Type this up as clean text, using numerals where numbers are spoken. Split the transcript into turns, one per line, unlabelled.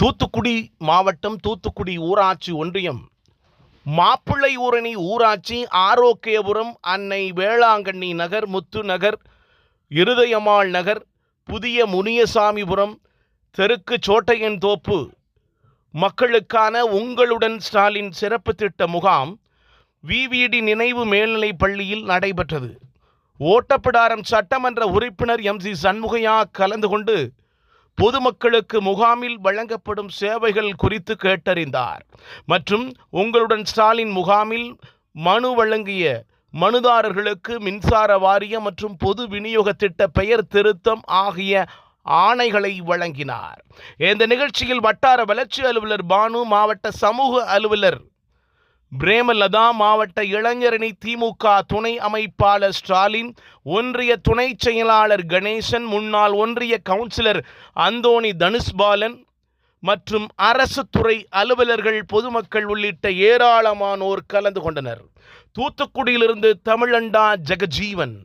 தூத்துக்குடி மாவட்டம் தூத்துக்குடி ஊராட்சி ஒன்றியம் மாப்பிள்ளை ஊரணி ஊராட்சி ஆரோக்கியபுரம் அன்னை வேளாங்கண்ணி நகர் முத்து நகர் இருதயம்மாள் நகர் புதிய முனியசாமிபுரம் தெற்கு சோட்டையன் தோப்பு மக்களுக்கான உங்களுடன் ஸ்டாலின் சிறப்பு திட்ட முகாம் விவிடி நினைவு மேல்நிலைப் பள்ளியில் நடைபெற்றது. ஓட்டப்பிடாரம் சட்டமன்ற உறுப்பினர் MC சண்முகையா கலந்து கொண்டு பொதுமக்களுக்கு முகாமில் வழங்கப்படும் சேவைகள் குறித்து கேட்டறிந்தார். மற்றும் உங்களுடன் ஸ்டாலின் முகாமில் மனு வழங்கிய மனுதாரர்களுக்கு மின்சார வாரியம் மற்றும் பொது விநியோக திட்ட பெயர் திருத்தம் ஆகிய ஆணைகளை வழங்கினார். இந்த நிகழ்ச்சியில் வட்டார வளர்ச்சி அலுவலர் பானு, மாவட்ட சமூக அலுவலர் பிரேமலதா, மாவட்ட இளைஞரணி திமுக துணை அமைப்பாளர் ஸ்டாலின், ஒன்றிய துணை செயலாளர் கணேசன், முன்னாள் ஒன்றிய கவுன்சிலர் அந்தோணி தனுஷ்பாலன் மற்றும் அரசு துறை அலுவலர்கள், பொதுமக்கள் உள்ளிட்ட ஏராளமானோர் கலந்து கொண்டனர். தூத்துக்குடியிலிருந்து தமிழண்டா ஜெகஜீவன்.